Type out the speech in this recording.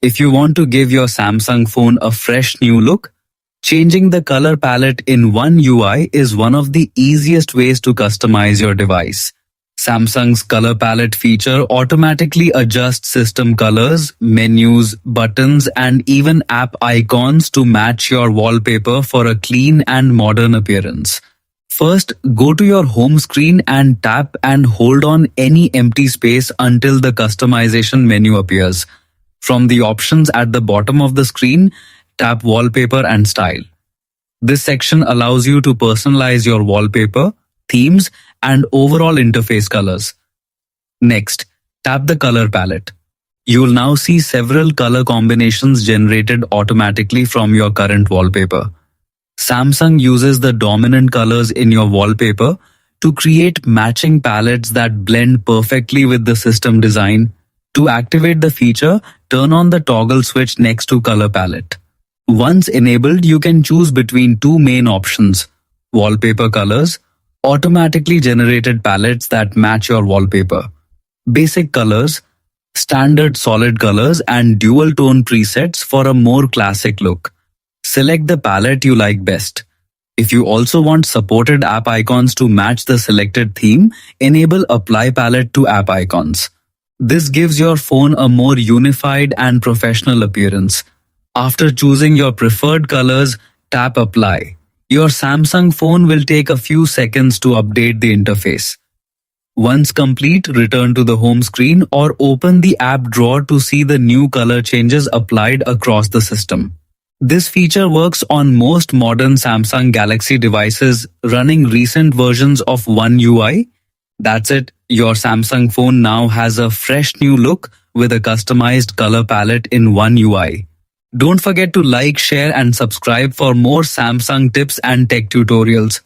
If you want to give your Samsung phone a fresh new look, changing the color palette in One UI is one of the easiest ways to customize your device. Samsung's color palette feature automatically adjusts system colors, menus, buttons, and even app icons to match your wallpaper for a clean and modern appearance. First, go to your home screen and tap and hold on any empty space until the customization menu appears. From the options at the bottom of the screen, tap Wallpaper and Style. This section allows you to personalize your wallpaper, themes, and overall interface colors. Next, tap the color palette. You will now see several color combinations generated automatically from your current wallpaper. Samsung uses the dominant colors in your wallpaper to create matching palettes that blend perfectly with the system design. To activate the feature, turn on the toggle switch next to color palette. Once enabled, you can choose between two main options: wallpaper colors, automatically generated palettes that match your wallpaper; basic colors, standard solid colors, and dual tone presets for a more classic look. Select the palette you like best. If you also want supported app icons to match the selected theme, enable Apply Palette to App Icons. This gives your phone a more unified and professional appearance. After choosing your preferred colors, tap Apply. Your Samsung phone will take a few seconds to update the interface. Once complete, return to the home screen or open the app drawer to see the new color changes applied across the system. This feature works on most modern Samsung Galaxy devices running recent versions of One UI. That's it, your Samsung phone now has a fresh new look with a customized color palette in One UI. Don't forget to like, share, and subscribe for more Samsung tips and tech tutorials.